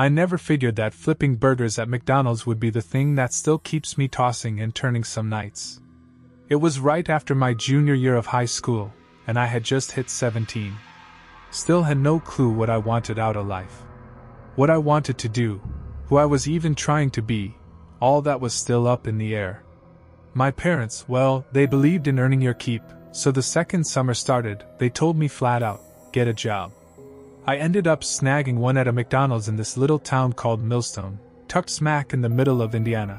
I never figured that flipping burgers at McDonald's would be the thing that still keeps me tossing and turning some nights. It was right after my junior year of high school, and I had just hit 17. Still had no clue what I wanted out of life. What I wanted to do, who I was even trying to be, all that was still up in the air. My parents, well, they believed in earning your keep, so the second summer started, they told me flat out, get a job. I ended up snagging one at a McDonald's in this little town called Millstone, tucked smack in the middle of Indiana.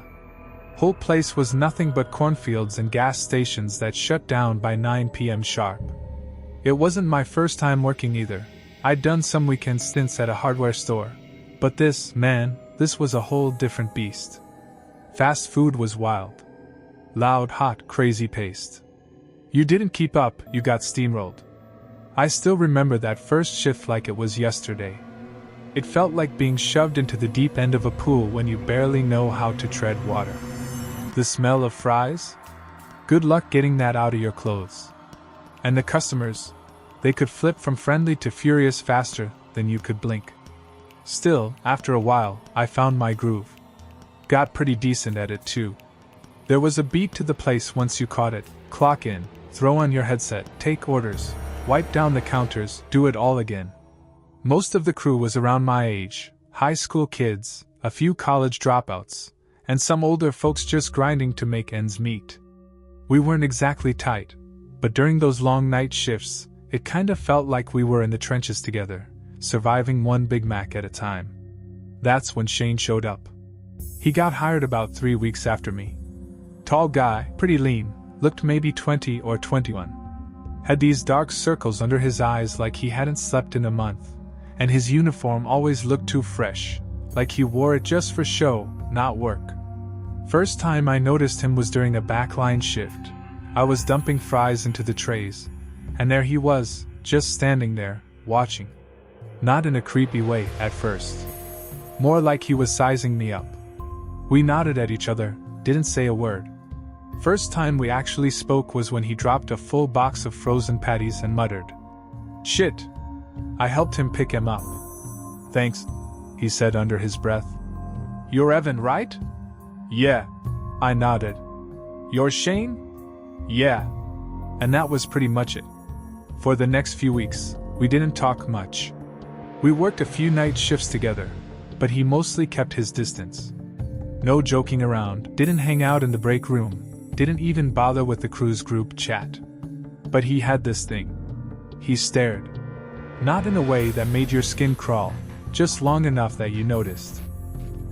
Whole place was nothing but cornfields and gas stations that shut down by 9 p.m. sharp. It wasn't my first time working either. I'd done some weekend stints at a hardware store. But this was a whole different beast. Fast food was wild. Loud, hot, crazy paced. You didn't keep up, you got steamrolled. I still remember that first shift like it was yesterday. It felt like being shoved into the deep end of a pool when you barely know how to tread water. The smell of fries? Good luck getting that out of your clothes. And the customers, they could flip from friendly to furious faster than you could blink. Still, after a while, I found my groove. Got pretty decent at it too. There was a beat to the place once you caught it. Clock in, throw on your headset, take orders, wipe down the counters, do it all again. Most of the crew was around my age, high school kids, a few college dropouts, and some older folks just grinding to make ends meet. We weren't exactly tight, but during those long night shifts, it kind of felt like we were in the trenches together, surviving one Big Mac at a time. That's when Shane showed up. He got hired about 3 weeks after me. Tall guy, pretty lean, looked maybe 20 or 21. Had these dark circles under his eyes like he hadn't slept in a month, and his uniform always looked too fresh, like he wore it just for show, not work. First time I noticed him was during a backline shift. I was dumping fries into the trays, and there he was, just standing there, watching. Not in a creepy way at first. More like he was sizing me up. We nodded at each other, didn't say a word. First time we actually spoke was when he dropped a full box of frozen patties and muttered, "Shit." I helped him pick him up. "Thanks," he said under his breath. "You're Evan, right?" "Yeah." I nodded. "You're Shane?" "Yeah." And that was pretty much it. For the next few weeks, we didn't talk much. We worked a few night shifts together, but he mostly kept his distance. No joking around, didn't hang out in the break room, didn't even bother with the crew's group chat. But he had this thing. He stared. Not in a way that made your skin crawl, just long enough that you noticed.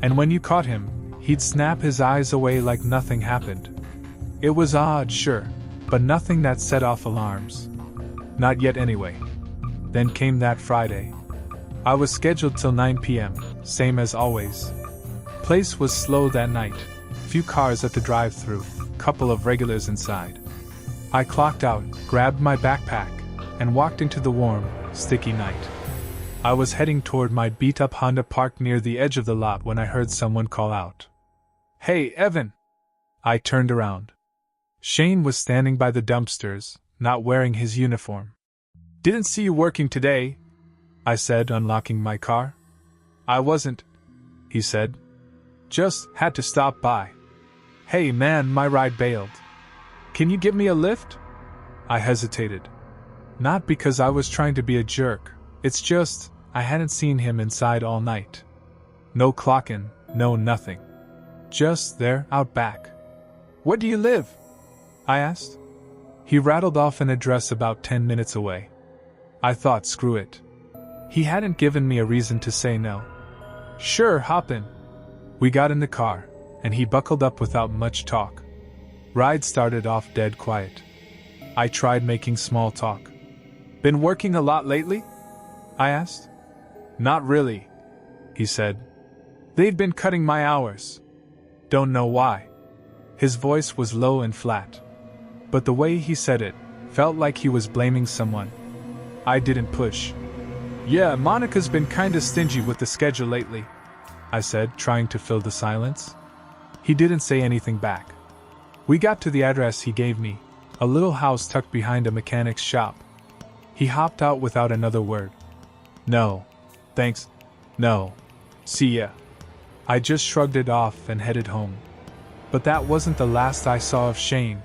And when you caught him, he'd snap his eyes away like nothing happened. It was odd, sure, but nothing that set off alarms. Not yet anyway. Then came that Friday. I was scheduled till 9 p.m., same as always. Place was slow that night. Few cars at the drive-thru, couple of regulars inside. I clocked out, grabbed my backpack, and walked into the warm, sticky night. I was heading toward my beat-up Honda parked near the edge of the lot when I heard someone call out, "Hey, Evan!" I turned around. Shane was standing by the dumpsters, not wearing his uniform. "Didn't see you working today," I said, unlocking my car. "I wasn't," he said. "Just had to stop by." "Hey man, my ride bailed. Can you give me a lift?" I hesitated. Not because I was trying to be a jerk, it's just, I hadn't seen him inside all night. No clocking, no nothing. Just there, out back. "Where do you live?" I asked. He rattled off an address about 10 minutes away. I thought, screw it. He hadn't given me a reason to say no. "Sure, hop in." We got in the car, and he buckled up without much talk. Ride started off dead quiet. I tried making small talk. "Been working a lot lately?" I asked. "Not really," he said. "They've been cutting my hours. Don't know why." His voice was low and flat. But the way he said it felt like he was blaming someone. I didn't push. "Yeah, Monica's been kinda stingy with the schedule lately," I said, trying to fill the silence. He didn't say anything back. We got to the address he gave me, a little house tucked behind a mechanic's shop. He hopped out without another word. "No. Thanks. No. See ya. I just shrugged it off and headed home. But that wasn't the last I saw of Shane.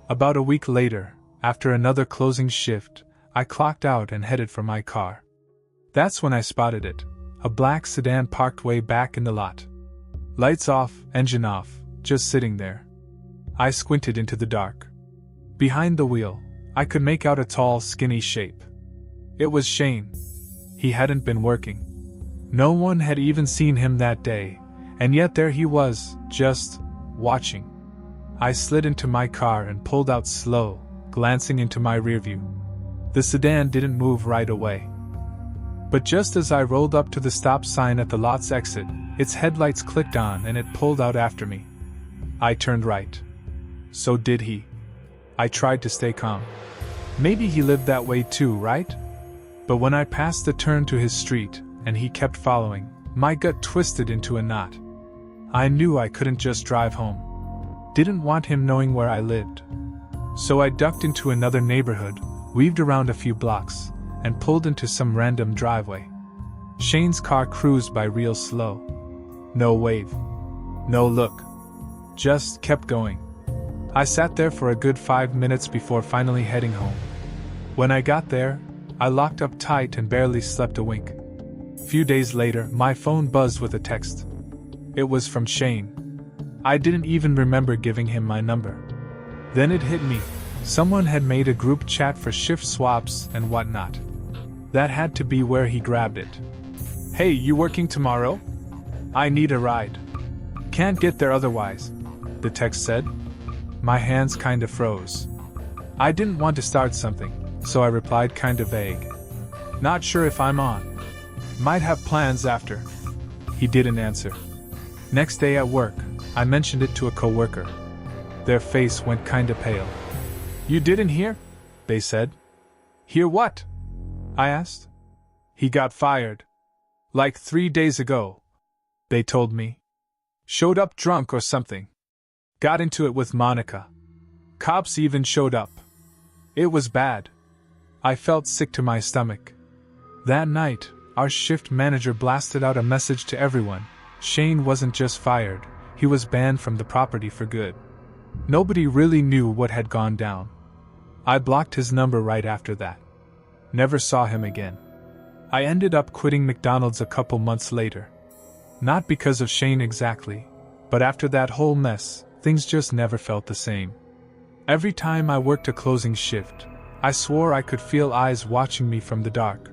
About a week later, after another closing shift, I clocked out and headed for my car. That's when I spotted it, a black sedan parked way back in the lot. Lights off, engine off, just sitting there. I squinted into the dark. Behind the wheel, I could make out a tall, skinny shape. It was Shane. He hadn't been working. No one had even seen him that day, and yet there he was, just watching. I slid into my car and pulled out slow, glancing into my rearview. The sedan didn't move right away. But just as I rolled up to the stop sign at the lot's exit, its headlights clicked on and it pulled out after me. I turned right. So did he. I tried to stay calm. Maybe he lived that way too, right? But when I passed the turn to his street, and he kept following, my gut twisted into a knot. I knew I couldn't just drive home. Didn't want him knowing where I lived. So I ducked into another neighborhood, weaved around a few blocks, and pulled into some random driveway. Shane's car cruised by real slow. No wave. No look. Just kept going. I sat there for a good 5 minutes before finally heading home. When I got there, I locked up tight and barely slept a wink. Few days later, my phone buzzed with a text. It was from Shane. I didn't even remember giving him my number. Then it hit me. Someone had made a group chat for shift swaps and whatnot. That had to be where he grabbed it. Hey, you working tomorrow? I need a ride. Can't get there otherwise, the text said. My hands kinda froze. I didn't want to start something, so I replied kinda vague. Not sure if I'm on. Might have plans after. He didn't answer. Next day at work, I mentioned it to a coworker. Their face went kinda pale. You didn't hear? They said. Hear what? I asked. He got fired. Like 3 days ago. They told me. Showed up drunk or something. Got into it with Monica. Cops even showed up. It was bad. I felt sick to my stomach. That night, our shift manager blasted out a message to everyone. Shane wasn't just fired, he was banned from the property for good. Nobody really knew what had gone down. I blocked his number right after that. Never saw him again. I ended up quitting McDonald's a couple months later. Not because of Shane exactly, but after that whole mess, things just never felt the same. Every time I worked a closing shift, I swore I could feel eyes watching me from the dark.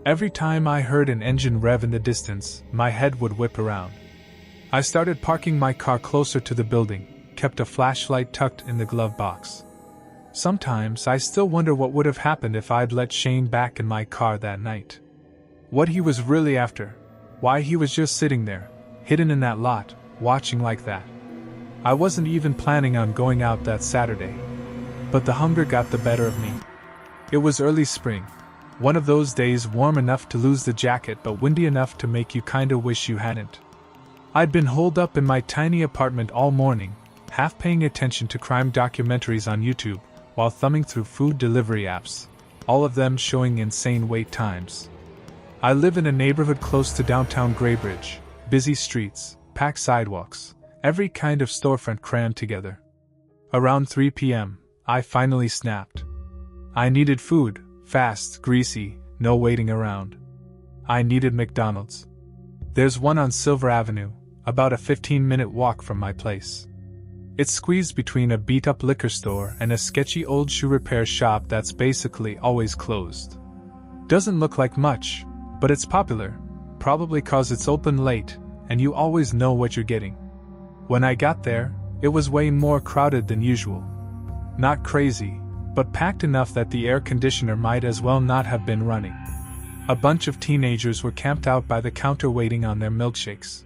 Every time I heard an engine rev in the distance, my head would whip around. I started parking my car closer to the building, kept a flashlight tucked in the glove box. Sometimes I still wonder what would have happened if I'd let Shane back in my car that night. What he was really after, why he was just sitting there, hidden in that lot, watching like that. I wasn't even planning on going out that Saturday. But the hunger got the better of me. It was early spring. One of those days warm enough to lose the jacket but windy enough to make you kinda wish you hadn't. I'd been holed up in my tiny apartment all morning, half paying attention to crime documentaries on YouTube, while thumbing through food delivery apps, all of them showing insane wait times. I live in a neighborhood close to downtown Graybridge, busy streets, packed sidewalks, every kind of storefront crammed together. Around 3 p.m., I finally snapped. I needed food. Fast, greasy, no waiting around. I needed McDonald's. There's one on Silver Avenue, about a 15-minute walk from my place. It's squeezed between a beat-up liquor store and a sketchy old shoe repair shop that's basically always closed. Doesn't look like much, but it's popular, probably 'cause it's open late, and you always know what you're getting. When I got there, it was way more crowded than usual. Not crazy, but packed enough that the air conditioner might as well not have been running. A bunch of teenagers were camped out by the counter waiting on their milkshakes.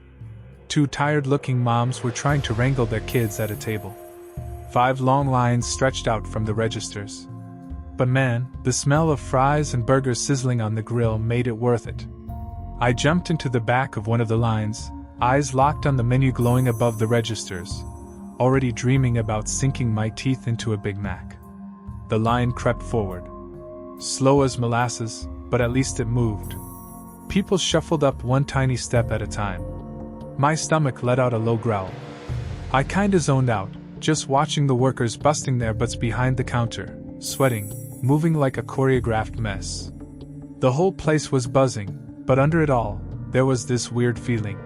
2 tired-looking moms were trying to wrangle their kids at a table. 5 long lines stretched out from the registers. But man, the smell of fries and burgers sizzling on the grill made it worth it. I jumped into the back of one of the lines, eyes locked on the menu glowing above the registers, already dreaming about sinking my teeth into a Big Mac. The line crept forward. Slow as molasses, but at least it moved. People shuffled up one tiny step at a time. My stomach let out a low growl. I kinda zoned out, just watching the workers busting their butts behind the counter, sweating, moving like a choreographed mess. The whole place was buzzing, but under it all, there was this weird feeling.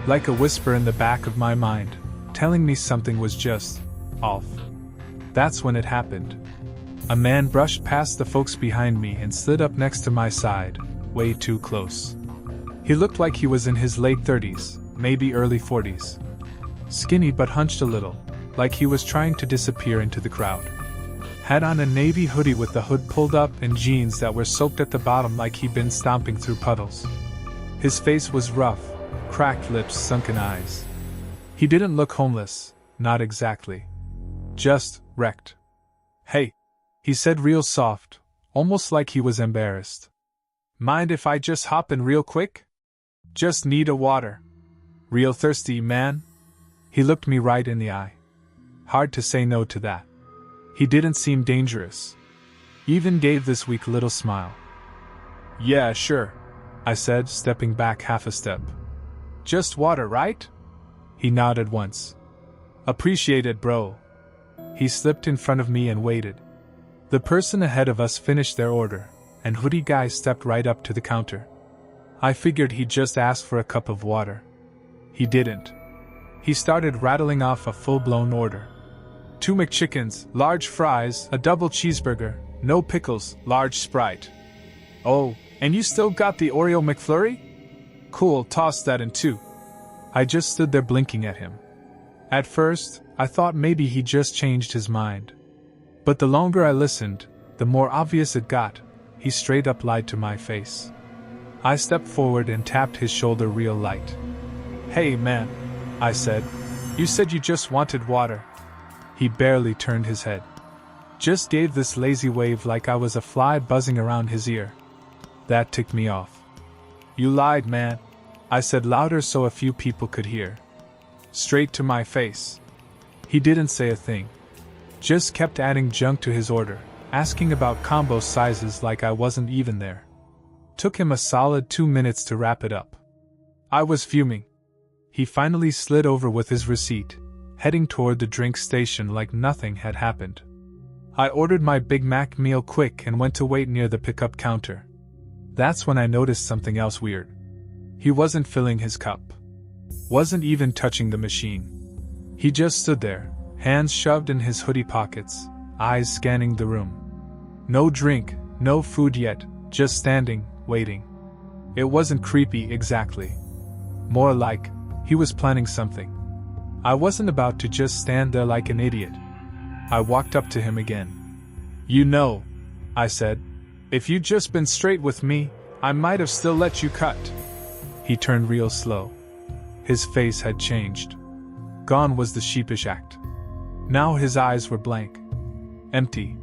Like a whisper in the back of my mind, telling me something was just off. That's when it happened. A man brushed past the folks behind me and slid up next to my side, way too close. He looked like he was in his late 30s, maybe early 40s. Skinny but hunched a little, like he was trying to disappear into the crowd. Had on a navy hoodie with the hood pulled up and jeans that were soaked at the bottom like he'd been stomping through puddles. His face was rough, cracked lips, sunken eyes. He didn't look homeless, not exactly. Just wrecked. "Hey," he said real soft, almost like he was embarrassed. "Mind if I just hop in real quick? Just need a water. Real thirsty, man." He looked me right in the eye. Hard to say no to that. He didn't seem dangerous. Even gave this weak little smile. "Yeah, sure," I said, stepping back half a step. "Just water, right?" He nodded once. "Appreciate it, bro." He slipped in front of me and waited. The person ahead of us finished their order, and hoodie guy stepped right up to the counter. I figured he'd just ask for a cup of water. He didn't. He started rattling off a full-blown order. 2 McChickens, large fries, a double cheeseburger, no pickles, large Sprite. "Oh, and you still got the Oreo McFlurry? Cool, toss that in too." I just stood there blinking at him. At first, I thought maybe he just changed his mind. But the longer I listened, the more obvious it got. He straight up lied to my face. I stepped forward and tapped his shoulder real light. "Hey man," I said. "You said you just wanted water." He barely turned his head. Just gave this lazy wave like I was a fly buzzing around his ear. That ticked me off. "You lied, man," I said louder so a few people could hear. Straight to my face. He didn't say a thing. Just kept adding junk to his order, asking about combo sizes like I wasn't even there. Took him a solid 2 minutes to wrap it up. I was fuming. He finally slid over with his receipt, heading toward the drink station like nothing had happened. I ordered my Big Mac meal quick and went to wait near the pickup counter. That's when I noticed something else weird. He wasn't filling his cup. Wasn't even touching the machine. He just stood there, hands shoved in his hoodie pockets, eyes scanning the room. No drink, no food yet, just standing, waiting. It wasn't creepy exactly. More like, he was planning something. I wasn't about to just stand there like an idiot. I walked up to him again. "You know," I said, "if you'd just been straight with me, I might have still let you cut." He turned real slow. His face had changed. Gone was the sheepish act. Now his eyes were blank. Empty.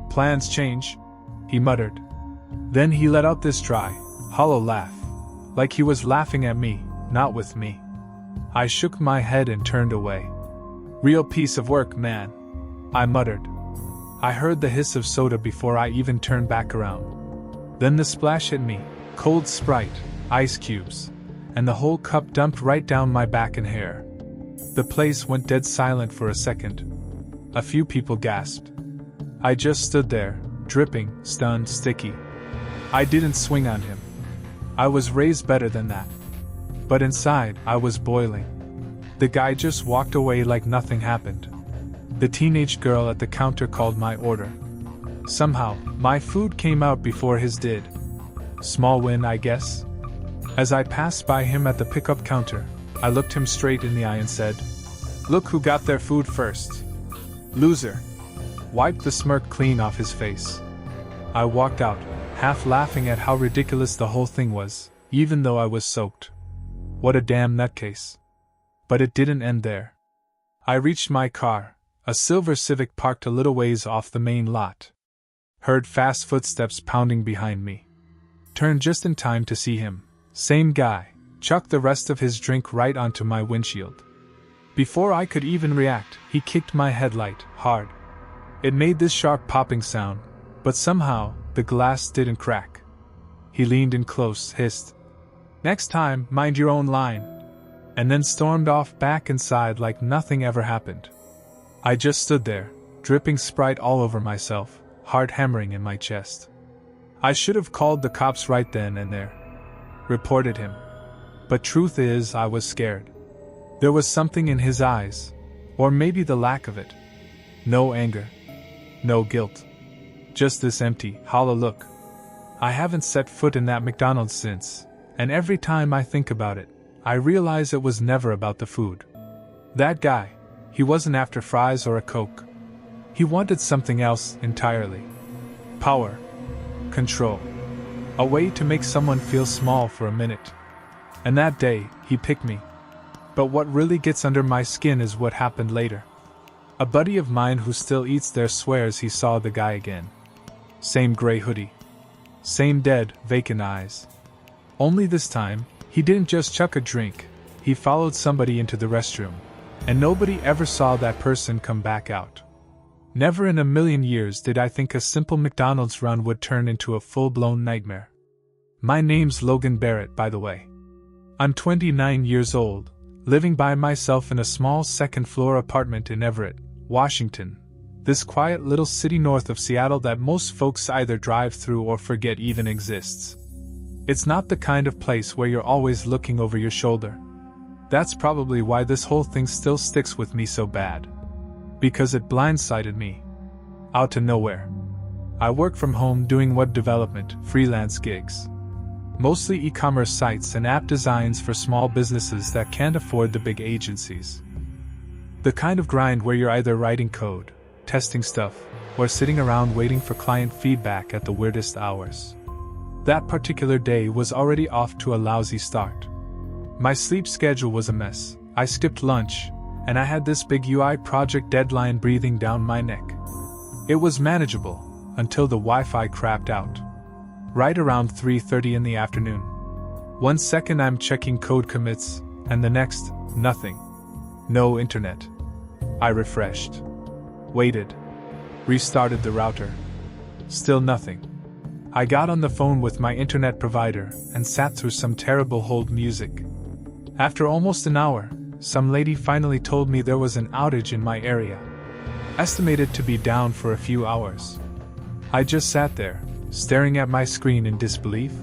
"Plans change," he muttered. Then he let out this dry, hollow laugh. Like he was laughing at me, not with me. I shook my head and turned away. "Real piece of work, man," I muttered. I heard the hiss of soda before I even turned back around. Then the splash hit me, cold Sprite, ice cubes, and the whole cup dumped right down my back and hair. The place went dead silent for a second. A few people gasped. I just stood there, dripping, stunned, sticky. I didn't swing on him. I was raised better than that. But inside, I was boiling. The guy just walked away like nothing happened. The teenage girl at the counter called my order. Somehow, my food came out before his did. Small win, I guess. As I passed by him at the pickup counter, I looked him straight in the eye and said, "Look who got their food first. Loser." Wiped the smirk clean off his face. I walked out, half laughing at how ridiculous the whole thing was, even though I was soaked. What a damn nutcase. But it didn't end there. I reached my car, a silver Civic parked a little ways off the main lot. Heard fast footsteps pounding behind me. Turned just in time to see him, same guy, chuck the rest of his drink right onto my windshield. Before I could even react, he kicked my headlight, hard. It made this sharp popping sound, but somehow, the glass didn't crack. He leaned in close, hissed, Next time, mind your own line. And then stormed off back inside like nothing ever happened. I just stood there, dripping Sprite all over myself, heart hammering in my chest. I should have called the cops right then and there. Reported him. But truth is, I was scared. There was something in his eyes, or maybe the lack of it. No anger. No guilt. Just this empty, hollow look. I haven't set foot in that McDonald's since, and every time I think about it, I realize it was never about the food. That guy, he wasn't after fries or a Coke. He wanted something else entirely. Power. Control. A way to make someone feel small for a minute. And that day, he picked me. But what really gets under my skin is what happened later. A buddy of mine who still eats there swears he saw the guy again. Same gray hoodie. Same dead, vacant eyes. Only this time, he didn't just chuck a drink, he followed somebody into the restroom. And nobody ever saw that person come back out. Never in a million years did I think a simple McDonald's run would turn into a full-blown nightmare. My name's Logan Barrett, by the way. I'm 29 years old, living by myself in a small second-floor apartment in Everett, Washington, this quiet little city north of Seattle that most folks either drive through or forget even exists. It's not the kind of place where you're always looking over your shoulder. That's probably why this whole thing still sticks with me so bad. Because it blindsided me. Out of nowhere. I work from home doing web development, freelance gigs. Mostly e-commerce sites and app designs for small businesses that can't afford the big agencies. The kind of grind where you're either writing code, testing stuff, or sitting around waiting for client feedback at the weirdest hours. That particular day was already off to a lousy start. My sleep schedule was a mess, I skipped lunch, and I had this big UI project deadline breathing down my neck. It was manageable, until the Wi-Fi crapped out. Right around 3:30 in the afternoon. 1 second I'm checking code commits, and the next, nothing. No internet. I refreshed. Waited. Restarted the router. Still nothing. I got on the phone with my internet provider and sat through some terrible hold music. After almost an hour, some lady finally told me there was an outage in my area. Estimated to be down for a few hours. I just sat there, staring at my screen in disbelief.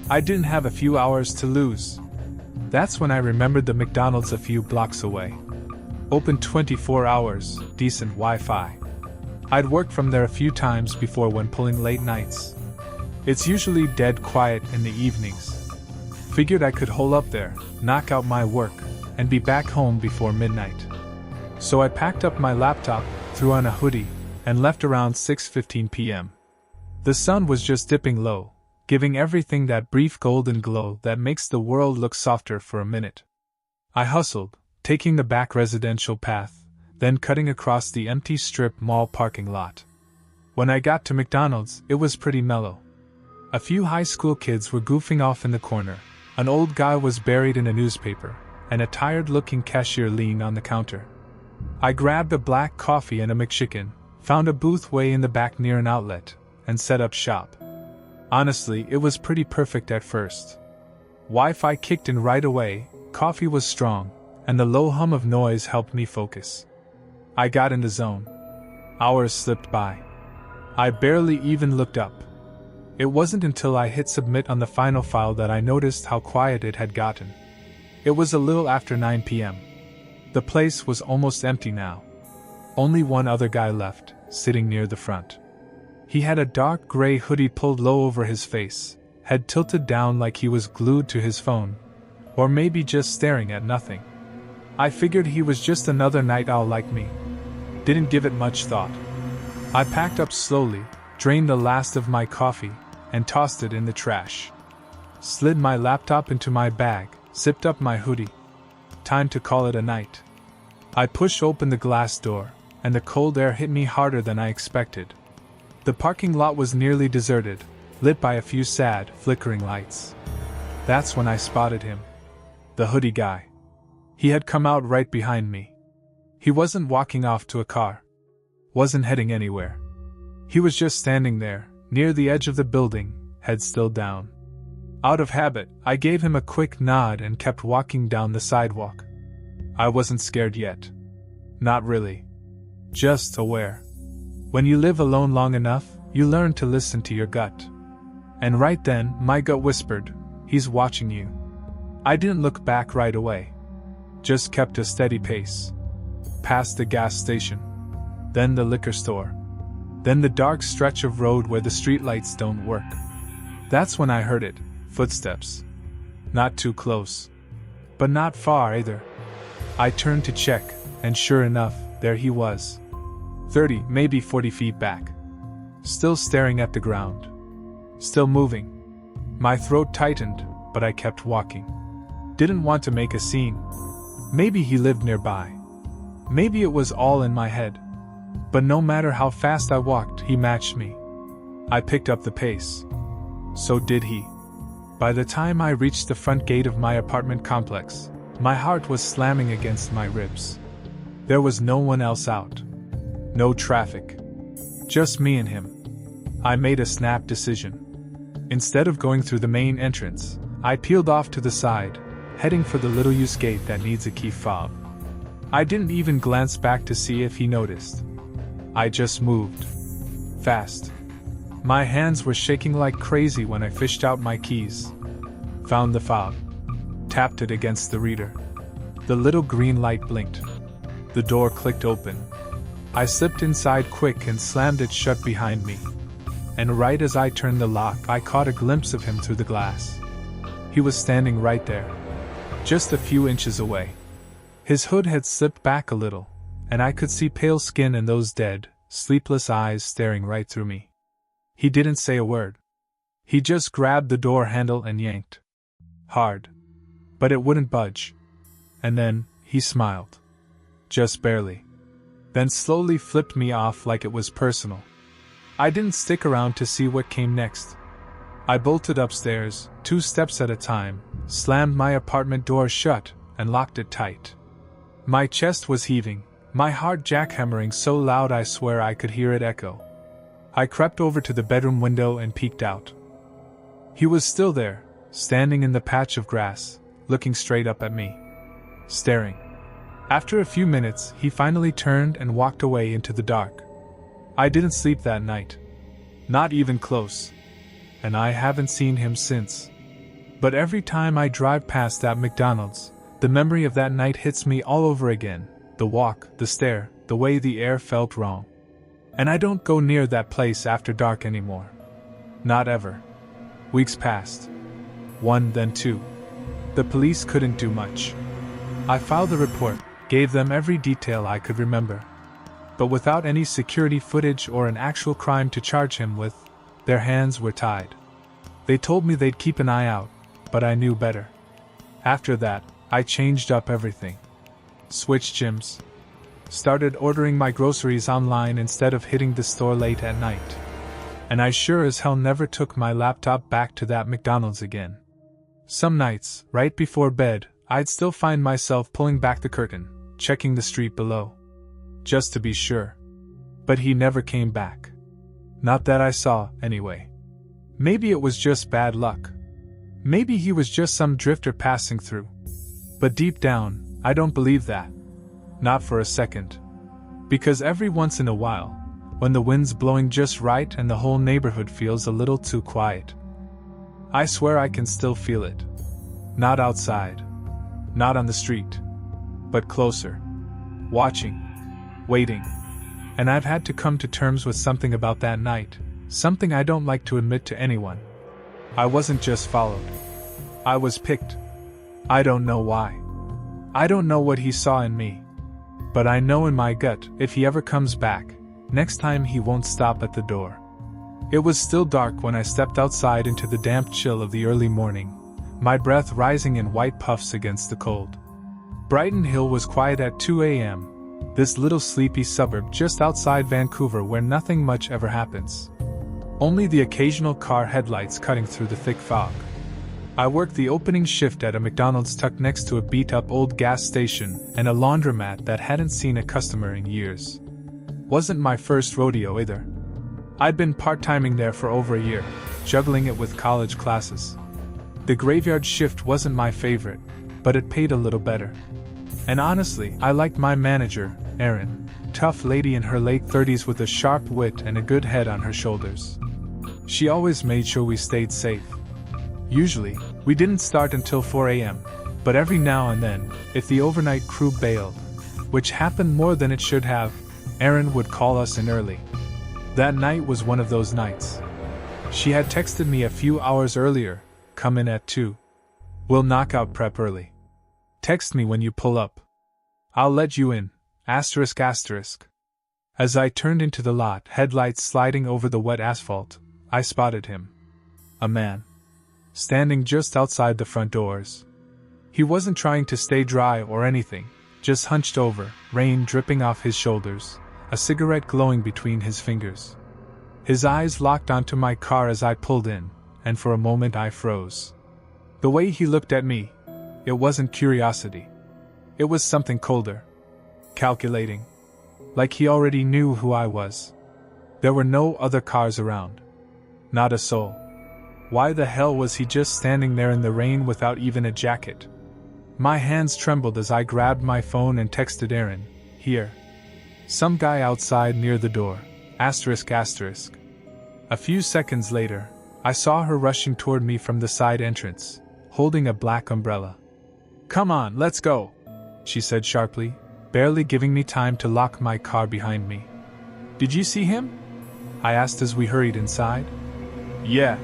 I didn't have a few hours to lose. That's when I remembered the McDonald's a few blocks away. Open 24 hours, decent Wi-Fi. I'd worked from there a few times before when pulling late nights. It's usually dead quiet in the evenings. Figured I could hole up there, knock out my work, and be back home before midnight. So I packed up my laptop, threw on a hoodie, and left around 6:15 p.m. The sun was just dipping low, giving everything that brief golden glow that makes the world look softer for a minute. I hustled, taking the back residential path, then cutting across the empty strip mall parking lot. When I got to McDonald's, it was pretty mellow. A few high school kids were goofing off in the corner, an old guy was buried in a newspaper, and a tired-looking cashier leaned on the counter. I grabbed a black coffee and a McChicken, found a booth way in the back near an outlet, and set up shop. Honestly, it was pretty perfect at first. Wi-Fi kicked in right away, coffee was strong, and the low hum of noise helped me focus. I got in the zone. Hours slipped by. I barely even looked up. It wasn't until I hit submit on the final file that I noticed how quiet it had gotten. It was a little after 9 p.m. The place was almost empty now. Only one other guy left, sitting near the front. He had a dark gray hoodie pulled low over his face, head tilted down like he was glued to his phone, or maybe just staring at nothing. I figured he was just another night owl like me. Didn't give it much thought. I packed up slowly, drained the last of my coffee, and tossed it in the trash. Slid my laptop into my bag, zipped up my hoodie. Time to call it a night. I pushed open the glass door, and the cold air hit me harder than I expected. The parking lot was nearly deserted, lit by a few sad, flickering lights. That's when I spotted him. The hoodie guy. He had come out right behind me. He wasn't walking off to a car. Wasn't heading anywhere. He was just standing there, near the edge of the building, head still down. Out of habit, I gave him a quick nod and kept walking down the sidewalk. I wasn't scared yet. Not really. Just aware. When you live alone long enough, you learn to listen to your gut. And right then, my gut whispered, "He's watching you." I didn't look back right away. Just kept a steady pace. Past the gas station. Then the liquor store. Then the dark stretch of road where the streetlights don't work. That's when I heard it, footsteps. Not too close. But not far either. I turned to check, and sure enough, there he was. 30, maybe 40 feet back. Still staring at the ground. Still moving. My throat tightened, but I kept walking. Didn't want to make a scene. Maybe he lived nearby. Maybe it was all in my head. But no matter how fast I walked, he matched me. I picked up the pace. So did he. By the time I reached the front gate of my apartment complex, my heart was slamming against my ribs. There was no one else out. No traffic. Just me and him. I made a snap decision. Instead of going through the main entrance, I peeled off to the side, heading for the little used gate that needs a key fob. I didn't even glance back to see if he noticed. I just moved. Fast. My hands were shaking like crazy when I fished out my keys. Found the fob. Tapped it against the reader. The little green light blinked. The door clicked open. I slipped inside quick and slammed it shut behind me. And right as I turned the lock, I caught a glimpse of him through the glass. He was standing right there. Just a few inches away. His hood had slipped back a little, and I could see pale skin and those dead, sleepless eyes staring right through me. He didn't say a word. He just grabbed the door handle and yanked. Hard. But it wouldn't budge. And then, he smiled. Just barely. Then slowly flipped me off like it was personal. I didn't stick around to see what came next. I bolted upstairs, 2 steps at a time, slammed my apartment door shut, and locked it tight. My chest was heaving, my heart jackhammering so loud I swear I could hear it echo. I crept over to the bedroom window and peeked out. He was still there, standing in the patch of grass, looking straight up at me. Staring. After a few minutes, he finally turned and walked away into the dark. I didn't sleep that night. Not even close. And I haven't seen him since. But every time I drive past that McDonald's, the memory of that night hits me all over again. The walk, the stare, the way the air felt wrong. And I don't go near that place after dark anymore. Not ever. Weeks passed. 1, then 2. The police couldn't do much. I filed a report, gave them every detail I could remember. But without any security footage or an actual crime to charge him with, their hands were tied. They told me they'd keep an eye out, but I knew better. After that, I changed up everything. Switched gyms. Started ordering my groceries online instead of hitting the store late at night. And I sure as hell never took my laptop back to that McDonald's again. Some nights, right before bed, I'd still find myself pulling back the curtain, checking the street below. Just to be sure. But he never came back. Not that I saw, anyway. Maybe it was just bad luck. Maybe he was just some drifter passing through. But deep down, I don't believe that. Not for a second. Because every once in a while, when the wind's blowing just right and the whole neighborhood feels a little too quiet, I swear I can still feel it. Not outside. Not on the street. But closer. Watching. Waiting. And I've had to come to terms with something about that night, something I don't like to admit to anyone. I wasn't just followed. I was picked. I don't know why. I don't know what he saw in me. But I know in my gut, if he ever comes back, next time he won't stop at the door. It was still dark when I stepped outside into the damp chill of the early morning, my breath rising in white puffs against the cold. Brighton Hill was quiet at 2 a.m., this little sleepy suburb just outside Vancouver where nothing much ever happens. Only the occasional car headlights cutting through the thick fog. I worked the opening shift at a McDonald's tucked next to a beat-up old gas station and a laundromat that hadn't seen a customer in years. Wasn't my first rodeo either. I'd been part-timing there for over a year, juggling it with college classes. The graveyard shift wasn't my favorite, but it paid a little better. And honestly, I liked my manager, Erin, tough lady in her late 30s with a sharp wit and a good head on her shoulders. She always made sure we stayed safe. Usually, we didn't start until 4 a.m., but every now and then, if the overnight crew bailed, which happened more than it should have, Erin would call us in early. That night was one of those nights. She had texted me a few hours earlier, come in at 2. We'll knock out prep early. Text me when you pull up. I'll let you in, asterisk asterisk. As I turned into the lot, headlights sliding over the wet asphalt, I spotted him. A man. Standing just outside the front doors. He wasn't trying to stay dry or anything, just hunched over, rain dripping off his shoulders, a cigarette glowing between his fingers. His eyes locked onto my car as I pulled in, and for a moment I froze. The way he looked at me, it wasn't curiosity. It was something colder. Calculating. Like he already knew who I was. There were no other cars around. Not a soul. Why the hell was he just standing there in the rain without even a jacket? My hands trembled as I grabbed my phone and texted Erin, here. Some guy outside near the door, asterisk asterisk. A few seconds later, I saw her rushing toward me from the side entrance, holding a black umbrella. Come on, let's go, she said sharply, barely giving me time to lock my car behind me. Did you see him? I asked as we hurried inside. Yeah,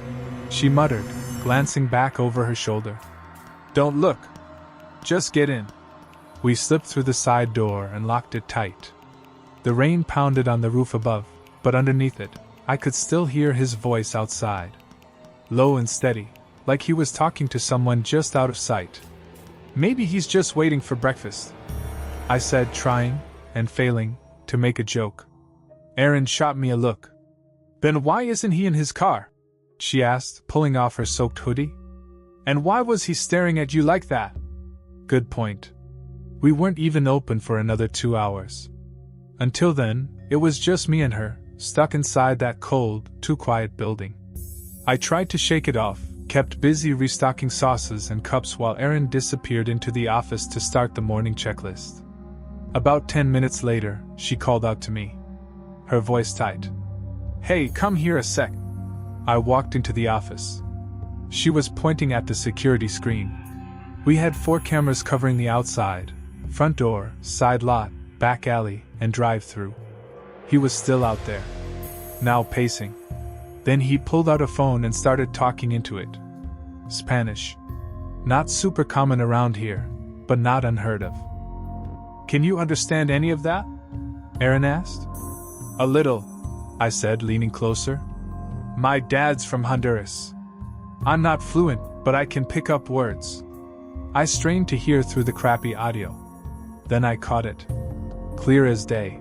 she muttered, glancing back over her shoulder. Don't look. Just get in. We slipped through the side door and locked it tight. The rain pounded on the roof above, but underneath it, I could still hear his voice outside. Low and steady, like he was talking to someone just out of sight. Maybe he's just waiting for breakfast, I said, trying, and failing, to make a joke. Erin shot me a look. Then why isn't he in his car? She asked, pulling off her soaked hoodie. And why was he staring at you like that? Good point. We weren't even open for another 2 hours. Until then, it was just me and her, stuck inside that cold, too quiet building. I tried to shake it off, kept busy restocking sauces and cups while Erin disappeared into the office to start the morning checklist. About 10 minutes later, she called out to me. Her voice tight. Hey, come here a sec. I walked into the office. She was pointing at the security screen. We had 4 cameras covering the outside, front door, side lot, back alley, and drive-through. He was still out there. Now pacing. Then he pulled out a phone and started talking into it. Spanish. Not super common around here, but not unheard of. Can you understand any of that? Erin asked. A little, I said, leaning closer. My dad's from Honduras. I'm not fluent, but I can pick up words. I strained to hear through the crappy audio. Then I caught it. Clear as day.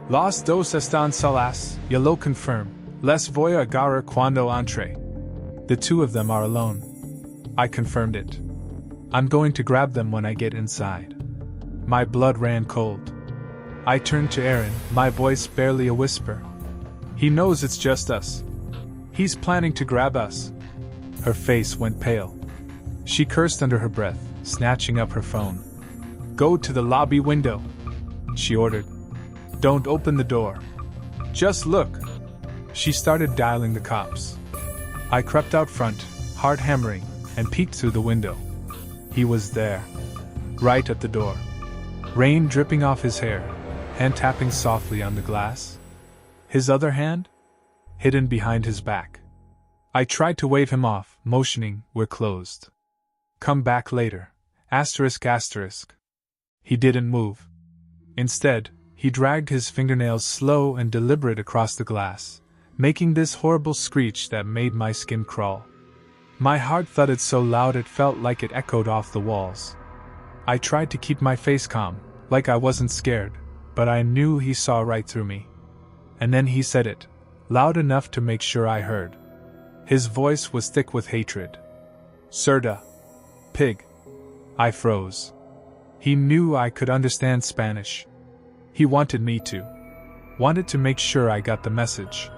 Los dos están solas, ya lo confirm. Les voy a agarrar cuando entre. The 2 of them are alone. I confirmed it. I'm going to grab them when I get inside. My blood ran cold. I turned to Erin, my voice barely a whisper. He knows it's just us. He's planning to grab us. Her face went pale. She cursed under her breath, snatching up her phone. Go to the lobby window, she ordered. Don't open the door. Just look. She started dialing the cops. I crept out front, heart hammering, and peeked through the window. He was there. Right at the door. Rain dripping off his hair, hand tapping softly on the glass. His other hand? Hidden behind his back. I tried to wave him off, motioning, we're closed. Come back later. Asterisk asterisk. He didn't move. Instead, he dragged his fingernails slow and deliberate across the glass, making this horrible screech that made my skin crawl. My heart thudded so loud it felt like it echoed off the walls. I tried to keep my face calm, like I wasn't scared, but I knew he saw right through me. And then he said it, loud enough to make sure I heard. His voice was thick with hatred. Cerda. Pig. I froze. He knew I could understand Spanish. He wanted me to. Wanted to make sure I got the message.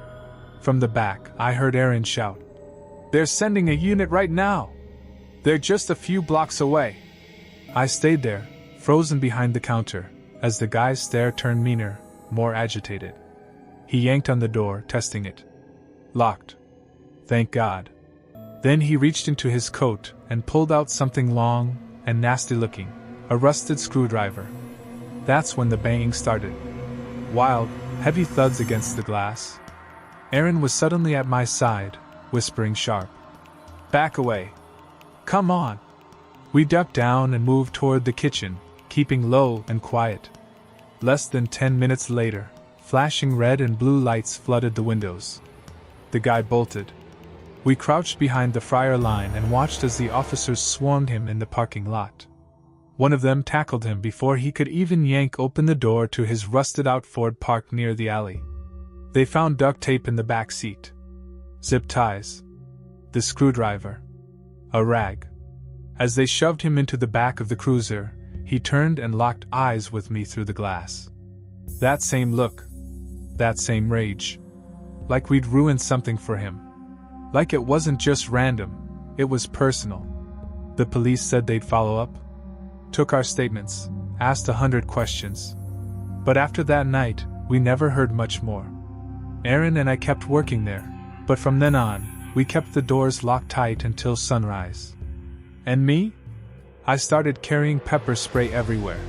From the back, I heard Erin shout. They're sending a unit right now! They're just a few blocks away. I stayed there, frozen behind the counter, as the guy's stare turned meaner, more agitated. He yanked on the door, testing it. Locked. Thank God. Then he reached into his coat and pulled out something long and nasty looking, a rusted screwdriver. That's when the banging started. Wild, heavy thuds against the glass. Aaron was suddenly at my side, whispering sharp. Back away. Come on. We ducked down and moved toward the kitchen, keeping low and quiet. Less than 10 minutes later, flashing red and blue lights flooded the windows. The guy bolted. We crouched behind the fryer line and watched as the officers swung him in the parking lot. One of them tackled him before he could even yank open the door to his rusted-out Ford parked near the alley. They found duct tape in the back seat, zip ties, the screwdriver, a rag. As they shoved him into the back of the cruiser, he turned and locked eyes with me through the glass. That same look, that same rage. Like we'd ruined something for him. Like it wasn't just random, it was personal. The police said they'd follow up. Took our statements, asked 100 questions. But after that night, we never heard much more. Aaron and I kept working there, but from then on, we kept the doors locked tight until sunrise. And me? I started carrying pepper spray everywhere.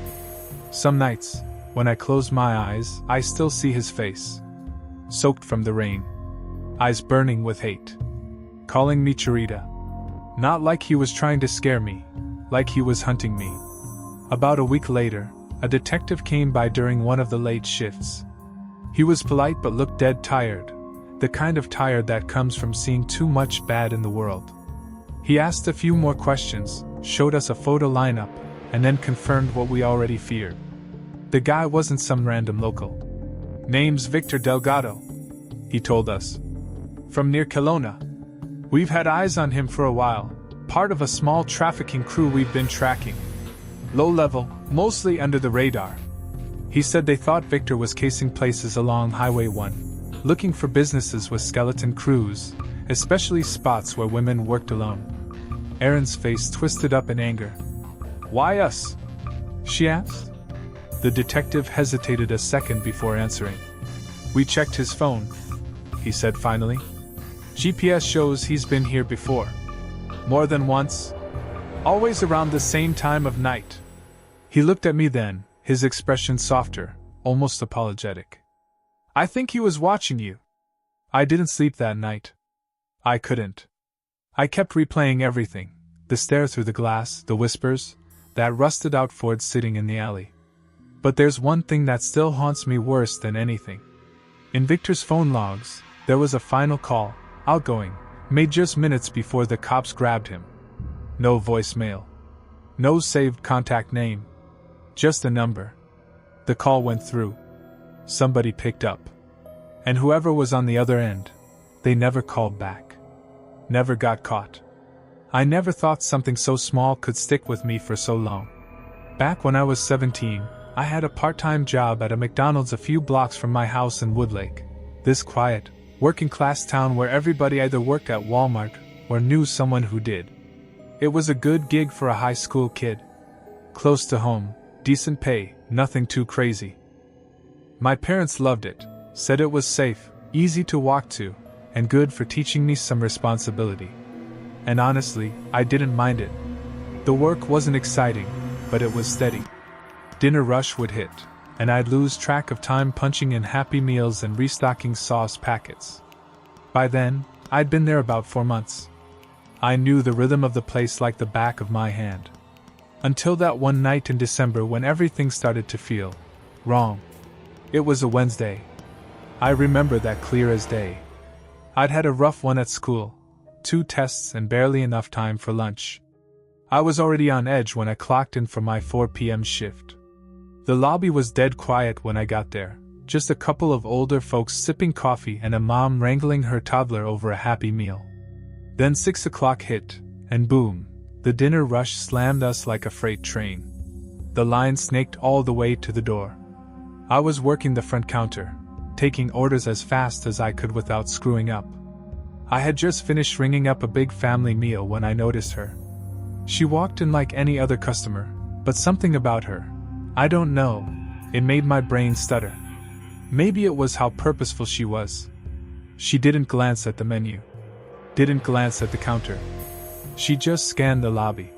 Some nights, when I close my eyes, I still see his face. Soaked from the rain. Eyes burning with hate. Calling me Charita. Not like he was trying to scare me, like he was hunting me. About a week later, a detective came by during one of the late shifts. He was polite but looked dead tired, the kind of tired that comes from seeing too much bad in the world. He asked a few more questions, showed us a photo lineup, and then confirmed what we already feared. The guy wasn't some random local. Name's Victor Delgado, he told us. From near Kelowna. We've had eyes on him for a while, part of a small trafficking crew we've been tracking. Low level, mostly under the radar. He said they thought Victor was casing places along Highway 1, looking for businesses with skeleton crews, especially spots where women worked alone. Erin's face twisted up in anger. Why us? She asked. The detective hesitated a second before answering. We checked his phone, he said finally. GPS shows he's been here before. More than once. Always around the same time of night. He looked at me then, his expression softer, almost apologetic. I think he was watching you. I didn't sleep that night. I couldn't. I kept replaying everything, the stare through the glass, the whispers, that rusted-out Ford sitting in the alley. But there's one thing that still haunts me worse than anything. In Victor's phone logs, there was a final call, outgoing, made just minutes before the cops grabbed him. No voicemail. No saved contact name. Just a number. The call went through. Somebody picked up. And whoever was on the other end, they never called back. Never got caught. I never thought something so small could stick with me for so long. Back when I was 17, I had a part-time job at a McDonald's a few blocks from my house in Woodlake. This quiet, working-class town where everybody either worked at Walmart or knew someone who did. It was a good gig for a high school kid. Close to home, decent pay, nothing too crazy. My parents loved it, said it was safe, easy to walk to, and good for teaching me some responsibility. And honestly, I didn't mind it. The work wasn't exciting, but it was steady. Dinner rush would hit, and I'd lose track of time punching in Happy Meals and restocking sauce packets. By then, I'd been there about 4 months. I knew the rhythm of the place like the back of my hand. Until that one night in December when everything started to feel wrong. It was a Wednesday. I remember that clear as day. I'd had a rough one at school, 2 tests and barely enough time for lunch. I was already on edge when I clocked in for my 4 p.m. shift. The lobby was dead quiet when I got there, just a couple of older folks sipping coffee and a mom wrangling her toddler over a Happy Meal. Then 6 o'clock hit, and boom, the dinner rush slammed us like a freight train. The line snaked all the way to the door. I was working the front counter, taking orders as fast as I could without screwing up. I had just finished ringing up a big family meal when I noticed her. She walked in like any other customer, but something about her, I don't know, it made my brain stutter. Maybe it was how purposeful she was. She didn't glance at the menu. Didn't glance at the counter. She just scanned the lobby.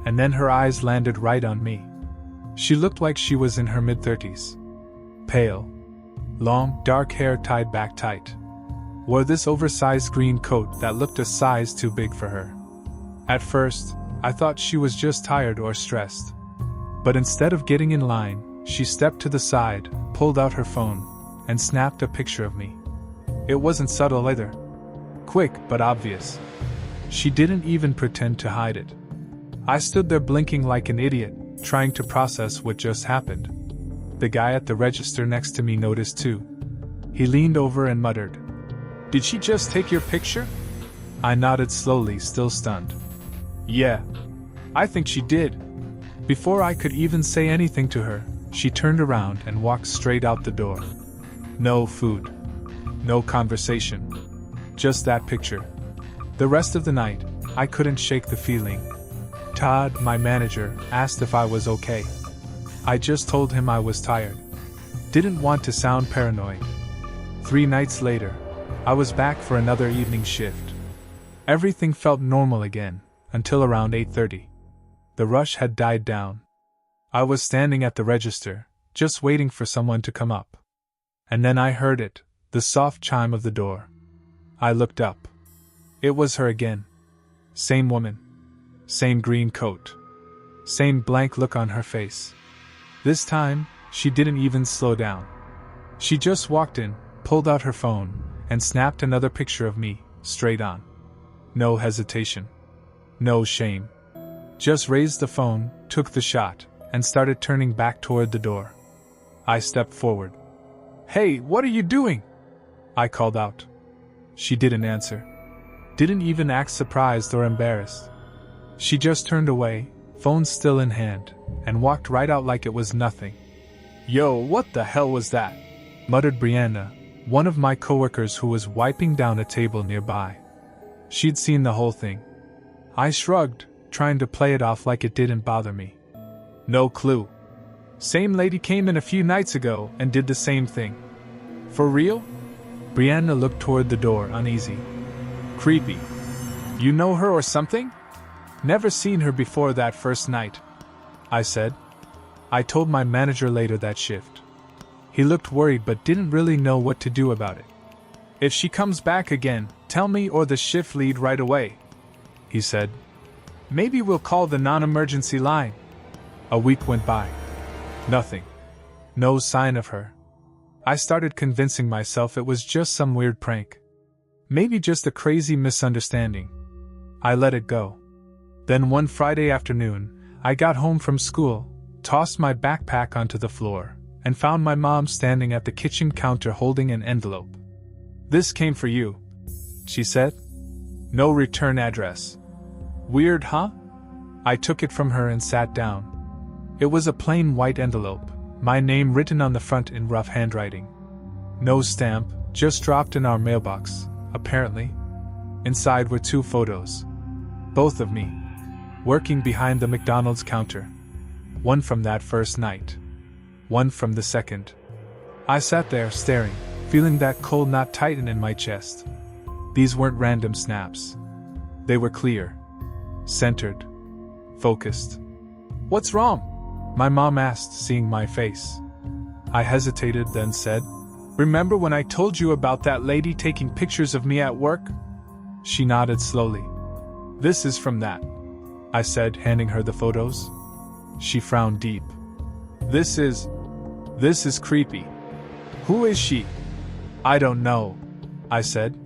And then her eyes landed right on me. She looked like she was in her mid-30s. Pale. Long, dark hair tied back tight. Wore this oversized green coat that looked a size too big for her. At first, I thought she was just tired or stressed. But instead of getting in line, she stepped to the side, pulled out her phone, and snapped a picture of me. It wasn't subtle either. Quick but obvious. She didn't even pretend to hide it. I stood there blinking like an idiot, trying to process what just happened. The guy at the register next to me noticed too. He leaned over and muttered, "Did she just take your picture?" I nodded slowly, still stunned. "Yeah, I think she did." Before I could even say anything to her, she turned around and walked straight out the door. No food. No conversation. Just that picture. The rest of the night, I couldn't shake the feeling. Todd, my manager, asked if I was okay. I just told him I was tired. Didn't want to sound paranoid. 3 nights later, I was back for another evening shift. Everything felt normal again, until around 8:30. The rush had died down. I was standing at the register, just waiting for someone to come up. And then I heard it, the soft chime of the door. I looked up. It was her again. Same woman. Same green coat. Same blank look on her face. This time, she didn't even slow down. She just walked in, pulled out her phone, and snapped another picture of me, straight on. No hesitation. No shame. Just raised the phone, took the shot, and started turning back toward the door. I stepped forward. "Hey, what are you doing?" I called out. She didn't answer. Didn't even act surprised or embarrassed. She just turned away, phone still in hand, and walked right out like it was nothing. "Yo, what the hell was that?" muttered Brianna, one of my coworkers who was wiping down a table nearby. She'd seen the whole thing. I shrugged, trying to play it off like it didn't bother me. "No clue. Same lady came in a few nights ago and did the same thing." "For real?" Brianna looked toward the door, uneasy. "Creepy. You know her or something?" "Never seen her before that first night," I said. I told my manager later that shift. He looked worried but didn't really know what to do about it. "If she comes back again, tell me or the shift lead right away," he said. "Maybe we'll call the non-emergency line." A week went by. Nothing. No sign of her. I started convincing myself it was just some weird prank. Maybe just a crazy misunderstanding. I let it go. Then one Friday afternoon, I got home from school, tossed my backpack onto the floor, and found my mom standing at the kitchen counter holding an envelope. "This came for you," she said. "No return address." "Weird, huh?" I took it from her and sat down. It was a plain white envelope, my name written on the front in rough handwriting. No stamp, just dropped in our mailbox, apparently. Inside were 2 photos. Both of me, working behind the McDonald's counter. One from that first night. One from the second. I sat there staring, feeling that cold knot tighten in my chest. These weren't random snaps. They were clear. Centered. Focused. "What's wrong?" my mom asked, seeing my face. I hesitated, then said, "Remember when I told you about that lady taking pictures of me at work?" She nodded slowly. "This is from that," I said, handing her the photos. She frowned deep. This is creepy. Who is she?" "I don't know," I said.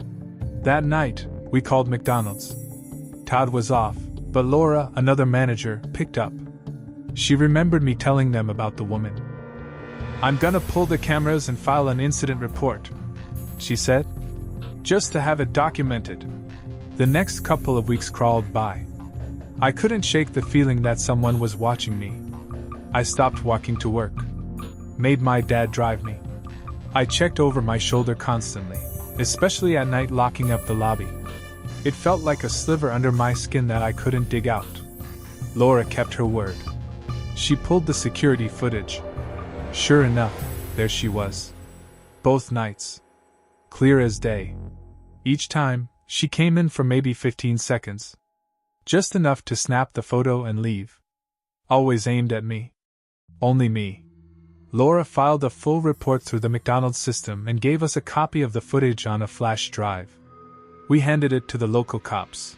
That night, we called McDonald's. Todd was off, but Laura, another manager, picked up. She remembered me telling them about the woman. "I'm gonna pull the cameras and file an incident report," she said. "Just to have it documented." The next couple of weeks crawled by. I couldn't shake the feeling that someone was watching me. I stopped walking to work. Made my dad drive me. I checked over my shoulder constantly, especially at night, locking up the lobby. It felt like a sliver under my skin that I couldn't dig out. Laura kept her word. She pulled the security footage. Sure enough, there she was. Both nights. Clear as day. Each time, she came in for maybe 15 seconds. Just enough to snap the photo and leave. Always aimed at me. Only me. Laura filed a full report through the McDonald's system and gave us a copy of the footage on a flash drive. We handed it to the local cops.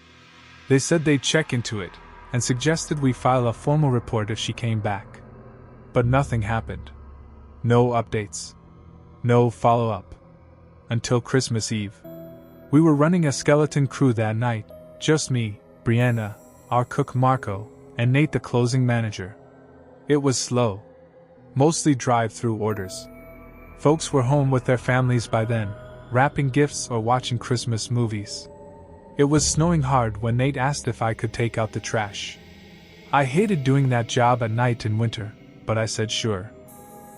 They said they'd check into it, and suggested we file a formal report if she came back. But nothing happened. No updates. No follow-up. Until Christmas Eve. We were running a skeleton crew that night, just me, Brianna, our cook Marco, and Nate the closing manager. It was slow. Mostly drive-through orders. Folks were home with their families by then, wrapping gifts or watching Christmas movies. It was snowing hard when Nate asked if I could take out the trash. I hated doing that job at night in winter, but I said sure.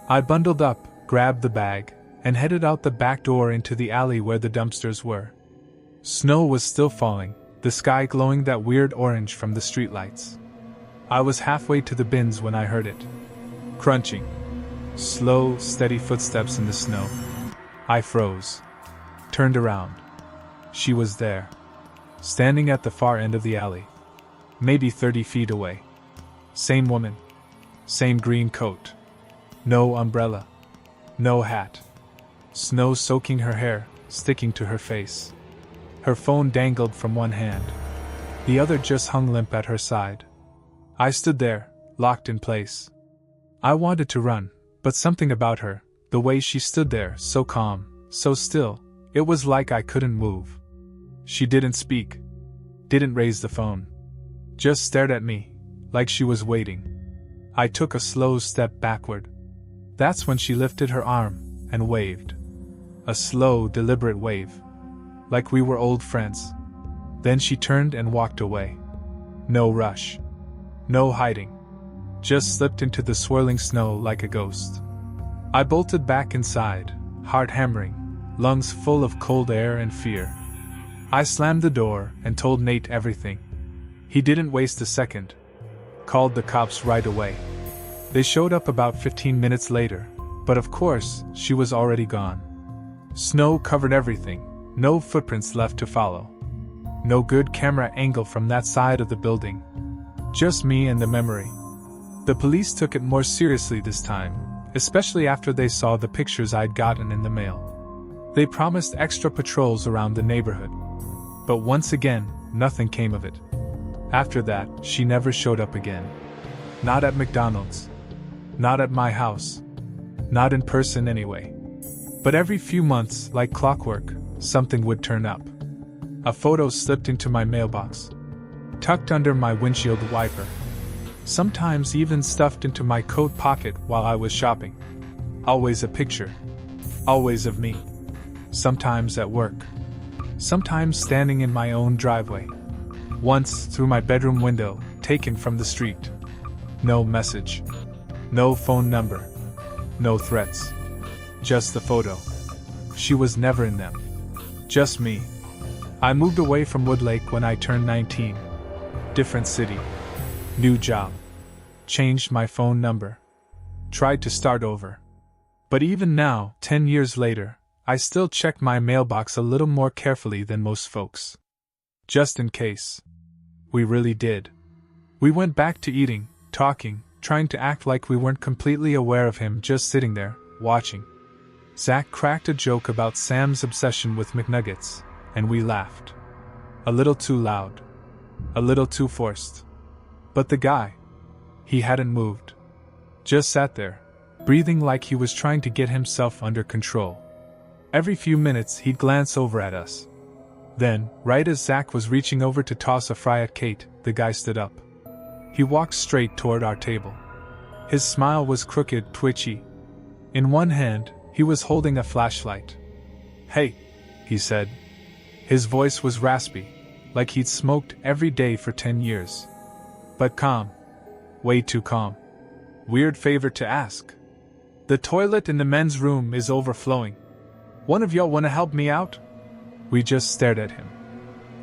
I bundled up, grabbed the bag, and headed out the back door into the alley where the dumpsters were. Snow was still falling, the sky glowing that weird orange from the streetlights. I was halfway to the bins when I heard it. Crunching. Slow, steady footsteps in the snow. I froze. Turned around. She was there. Standing at the far end of the alley. Maybe 30 feet away. Same woman. Same green coat. No umbrella. No hat. Snow soaking her hair, sticking to her face. Her phone dangled from one hand. The other just hung limp at her side. I stood there, locked in place. I wanted to run, but something about her, the way she stood there, so calm, so still, it was like I couldn't move. She didn't speak. Didn't raise the phone. Just stared at me, like she was waiting. I took a slow step backward. That's when she lifted her arm and waved. A slow, deliberate wave. Like we were old friends. Then she turned and walked away. No rush. No hiding. Just slipped into the swirling snow like a ghost. I bolted back inside, heart hammering, lungs full of cold air and fear. I slammed the door and told Nate everything. He didn't waste a second. Called the cops right away. They showed up about 15 minutes later, but of course, she was already gone. Snow covered everything, no footprints left to follow. No good camera angle from that side of the building. Just me and the memory. The police took it more seriously this time, especially after they saw the pictures I'd gotten in the mail. They promised extra patrols around the neighborhood. But once again, nothing came of it. After that, she never showed up again. Not at McDonald's. Not at my house. Not in person anyway. But every few months, like clockwork, something would turn up. A photo slipped into my mailbox. Tucked under my windshield wiper. Sometimes even stuffed into my coat pocket while I was shopping. Always a picture. Always of me. Sometimes at work. Sometimes standing in my own driveway. Once through my bedroom window, taken from the street. No message. No phone number. No threats. Just the photo. She was never in them. Just me. I moved away from Woodlake when I turned 19. Different city. New job. Changed my phone number. Tried to start over. But even now, 10 years later, I still check my mailbox a little more carefully than most folks. Just in case. We really did. We went back to eating, talking, trying to act like we weren't completely aware of him just sitting there, watching. Zach cracked a joke about Sam's obsession with McNuggets, and we laughed. A little too loud. A little too forced. But the guy, he hadn't moved. Just sat there, breathing like he was trying to get himself under control. Every few minutes he'd glance over at us. Then, right as Zach was reaching over to toss a fry at Kate, the guy stood up. He walked straight toward our table. His smile was crooked, twitchy. In one hand, he was holding a flashlight. "Hey," he said. His voice was raspy, like he'd smoked every day for 10 years. But calm. Way too calm. Weird favor to ask. "The toilet in the men's room is overflowing. One of y'all wanna help me out?" We just stared at him.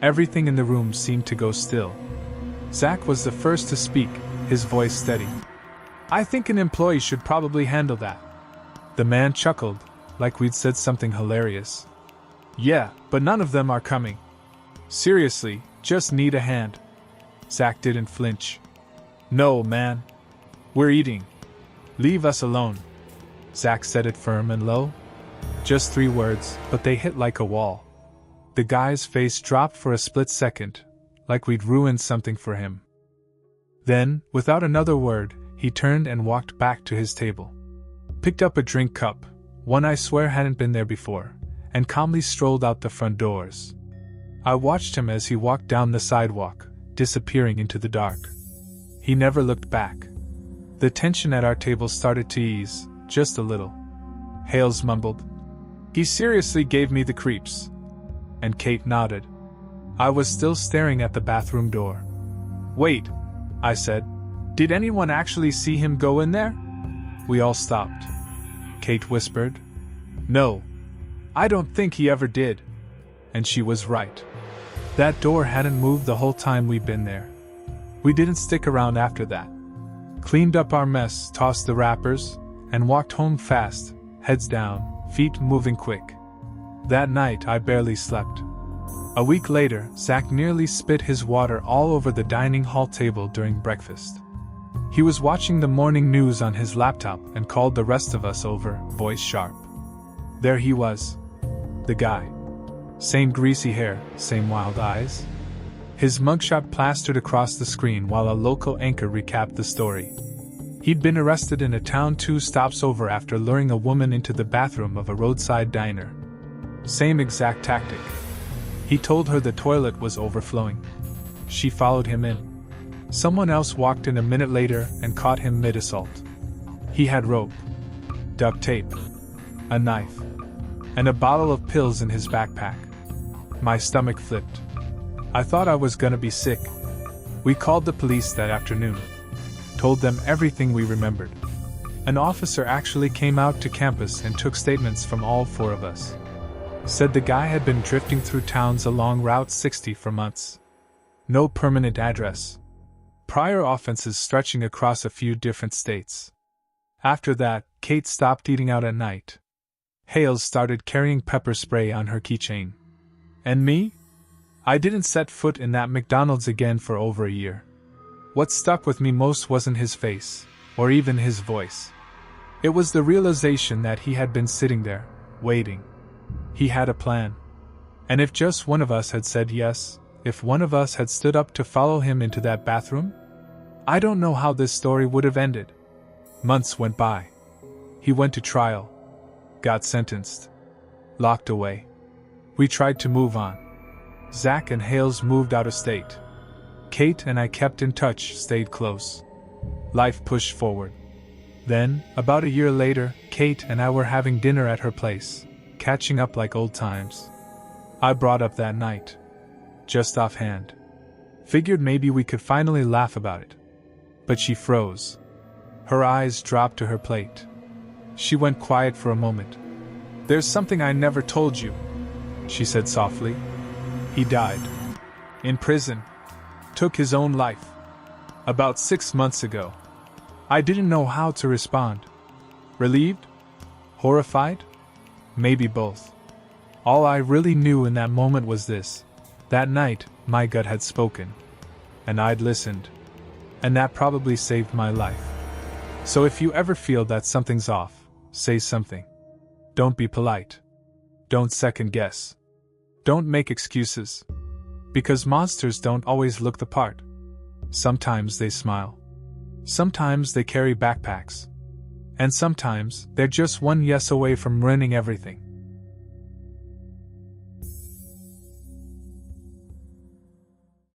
Everything in the room seemed to go still. Zach was the first to speak, his voice steady. "I think an employee should probably handle that." The man chuckled, like we'd said something hilarious. "Yeah, but none of them are coming. Seriously, just need a hand." Zach didn't flinch. "No, man. We're eating. Leave us alone." Zach said it firm and low. Just 3 words, but they hit like a wall. The guy's face dropped for a split second, like we'd ruined something for him. Then, without another word, he turned and walked back to his table. Picked up a drink cup, one I swear hadn't been there before, and calmly strolled out the front doors. I watched him as he walked down the sidewalk, disappearing into the dark. He never looked back. The tension at our table started to ease, just a little. Hales mumbled, "He seriously gave me the creeps." And Kate nodded. I was still staring at the bathroom door. "Wait," I said. "Did anyone actually see him go in there?" We all stopped. Kate whispered, "No. I don't think he ever did." And she was right. That door hadn't moved the whole time we'd been there. We didn't stick around after that. Cleaned up our mess, tossed the wrappers, and walked home fast, heads down, feet moving quick. That night I barely slept. A week later, Zach nearly spit his water all over the dining hall table during breakfast. He was watching the morning news on his laptop and called the rest of us over, voice sharp. There he was. The guy. Same greasy hair, same wild eyes. His mugshot plastered across the screen while a local anchor recapped the story. He'd been arrested in a town 2 stops over after luring a woman into the bathroom of a roadside diner. Same exact tactic. He told her the toilet was overflowing. She followed him in. Someone else walked in a minute later and caught him mid-assault. He had rope, duct tape, a knife, and a bottle of pills in his backpack. My stomach flipped. I thought I was gonna be sick. We called the police that afternoon. Told them everything we remembered. An officer actually came out to campus and took statements from all 4 of us. Said the guy had been drifting through towns along Route 60 for months. No permanent address. Prior offenses stretching across a few different states. After that, Kate stopped eating out at night. Hales started carrying pepper spray on her keychain. And me? I didn't set foot in that McDonald's again for over a year. What stuck with me most wasn't his face, or even his voice. It was the realization that he had been sitting there, waiting. He had a plan. And if just one of us had said yes, if one of us had stood up to follow him into that bathroom, I don't know how this story would have ended. Months went by. He went to trial. Got sentenced. Locked away. We tried to move on. Zach and Hales moved out of state. Kate and I kept in touch, stayed close. Life pushed forward. Then, about a year later, Kate and I were having dinner at her place, catching up like old times. I brought up that night. Just offhand. Figured maybe we could finally laugh about it. But she froze. Her eyes dropped to her plate. She went quiet for a moment. "There's something I never told you," she said softly. "He died. In prison. Took his own life. About 6 months ago." I didn't know how to respond. Relieved? Horrified? Maybe both. All I really knew in that moment was this. That night, my gut had spoken. And I'd listened. And that probably saved my life. So if you ever feel that something's off, say something. Don't be polite. Don't second guess. Don't make excuses. Because monsters don't always look the part. Sometimes they smile. Sometimes they carry backpacks. And sometimes they're just one yes away from ruining everything.